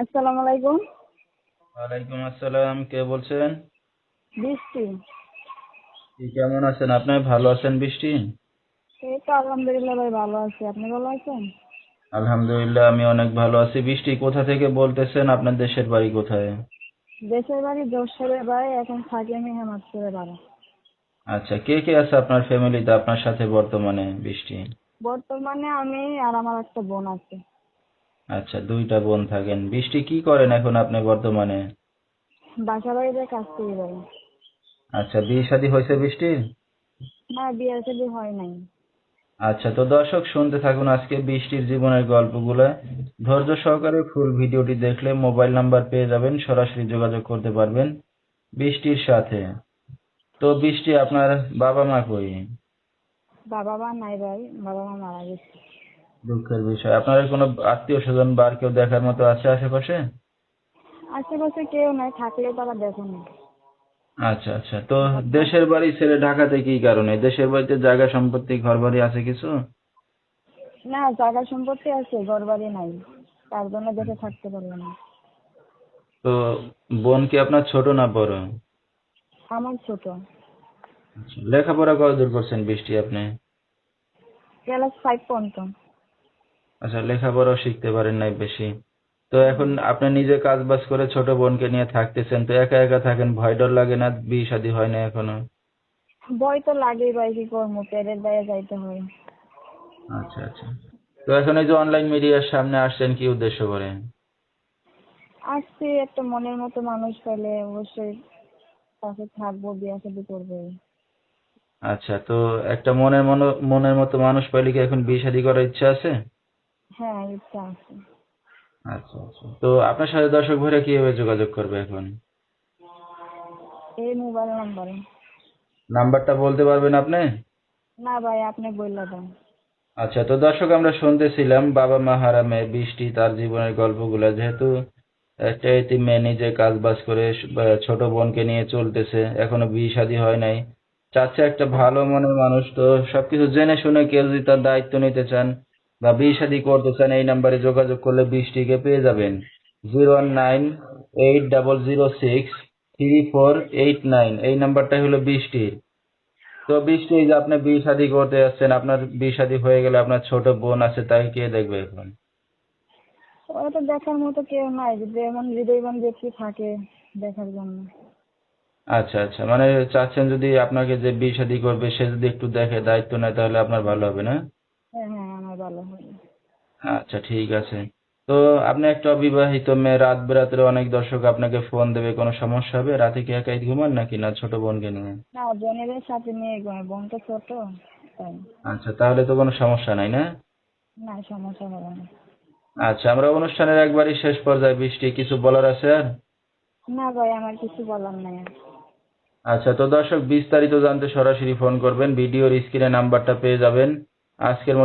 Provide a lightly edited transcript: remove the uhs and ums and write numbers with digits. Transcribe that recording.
আসসালামু আলাইকুম। ওয়ালাইকুম আসসালাম। কে বলছেন? বৃষ্টি। কি কেমন আছেন আপনি? ভালো আছেন বৃষ্টি? এই তো আলহামদুলিল্লাহ ভাই ভালো আছি। আপনি ভালো আছেন? আলহামদুলিল্লাহ আমি অনেক ভালো আছি। বৃষ্টি কোথা থেকে বলতেছেন? আপনার দেশের বাড়ি কোথায়? দেশের বাড়ি যশোরে ভাই, এখন থাকি আমি হেমাদপুরে ভাড়া। আচ্ছা, কে কে আছে আপনার ফ্যামিলিতে আপনার সাথে বর্তমানে বৃষ্টি? বর্তমানে আমি আর আমার একটা বোন আছে। আচ্ছা, দুইটা বোন থাকেন। বৃষ্টি কি করেন এখন আপনি বর্তমানে? বাসা বাড়িতে কাজ করি ভাই। আচ্ছা, বিয়ে শাদী হয়েছে বৃষ্টির? না, বিয়ে শাদী হয় নাই। আচ্ছা, তো দর্শক শুনতে থাকুন আজকে বৃষ্টির জীবনের গল্পগুলা। ধৈর্য সহকারে ফুল ভিডিওটি দেখলে মোবাইল নাম্বার পেয়ে যাবেন, সরাসরি যোগাযোগ করতে পারবেন বৃষ্টির সাথে। তো বৃষ্টি আপনার বাবা মা কই? বাবা মা নাই ভাই, বাবা মা মারা গেছে। দুঃখের বিষয়। আপনার কোনো আত্মীয় স্বজন বা আর কেউ দেখার মতো আছে আশেপাশে? আশেপাশে কেউ নাই, থাকলেও তারা দেখে না। আচ্ছা আচ্ছা, তো দেশের বাড়ি ছেড়ে ঢাকাতে কি কারণে? দেশের বাড়িতে জায়গা সম্পত্তি ঘর বাড়ি আছে কিছু? না, জায়গা সম্পত্তি আছে, ঘর বাড়ি নাই, তার জন্য দেশে থাকতে পারলো না। তো বোন কি আপনার ছোট না বড়? আমার ছোট। আচ্ছা, লেখাপড়া কতদূর করছেন বৃষ্টি আপনি? ক্লাস 5 পর্যন্ত। আচ্ছা, লেখাপড়াও শিখতে পারেন নাই বেশি। তো এখন আপনি নিজে কাজ বাজ করে ছোট বোনকে নিয়ে থাকতেছেন, তো একা একা থাকেন, ভয় ডর লাগে না? বিয়ে শাদী হয় না এখনো? ভয় তো লাগেই ভাই, কি করবো, পেটের দায়ে যাইতে হয়। আচ্ছা আচ্ছা, তো এখন এই যে অনলাইন মিডিয়ার সামনে আসছেন কি উদ্দেশ্য করে? আসছি একটা মনের মতো মানুষ পেলে অবশ্যই তাকে থাকবো, বিয়ে শাদী করবো। আচ্ছা, তো একটা মনের মতো মানুষ পাইলে কি এখন বিয়ে শাদী করার ইচ্ছা আছে? হ্যাঁ, ইচ্ছা আছে। আচ্ছা আচ্ছা, তো আপনার সাথে দর্শক ভাইরা কিভাবে যোগাযোগ করবে এখন? এই মোবাইল নাম্বারে। নাম্বারটা বলতে পারবেন আপনি? না ভাই, আপনি বললে দেন। আচ্ছা, তো দর্শক আমরা শুনতেছিলাম বাবা মা হারা মেয়ে বৃষ্টি তার জীবনের গল্পগুলা। যেহেতু একটা এতিম মেয়ে নিজে কাজ বাজ করে ছোট বোনকে নিয়ে চলতেছে, এখনো বিয়ে শাদী হয় নাই, চাচ্ছে একটা ভালো মনের মানুষ। তো সবকিছু জেনে শুনে কেউ যদি তার দায়িত্ব নিতে চান বা বিয়ে শাদী করতে চান, এই নাম্বারে যোগাযোগ করলে বৃষ্টিকে পেয়ে যাবেন। 01980063489, এই নাম্বারটা হলো বৃষ্টির। তো বৃষ্টি, এই যে আপনি বিয়ে শাদী করতে যাচ্ছেন, আপনার বিয়ে শাদী হয়ে গেলে আপনার ছোট বোন আছে, তাই কে দেখবে এখন? ওরা তো দেখার মতো কেউ নাই, যদি এমন হৃদয়বান ব্যক্তি থাকে দেখার জন্য। আচ্ছা আচ্ছা, মানে চাচ্ছেন যদি আপনাকে যে বিয়ে শাদী করবে সে যদি একটু দেখে দায়িত্ব নেয় তাহলে আপনার ভালো হবে না? হ্যাঁ হ্যাঁ, আমার ভালো হবে। আচ্ছা ঠিক আছে। তো আপনি একটা অবিবাহিত মেয়ে, রাত বেরাতে অনেক দর্শক আপনাকে ফোন দেবে, কোনো সমস্যা হবে? রাতে কি একাই ঘুমান নাকি না ছোট বোনকে নিয়ে? না, বোনের সাথে নিয়ে ঘুমাই, বোন তো ছোট, তাই। আচ্ছা, তাহলে তো কোনো সমস্যা নাই না? না, সমস্যা হবে না। আচ্ছা, আমরা অনুষ্ঠানের একবারই শেষ পর্যায়ে বৃষ্টি, কিছু বলার আছে আর? না ভাই, আমার কিছু বলার নাই আর। আচ্ছা, তো দর্শক বিস্তারিত জানতে সরাসরি ফোন করবেন, ভিডিওর স্ক্রিনে নাম্বারটা পেয়ে যাবেন। আজকের মতো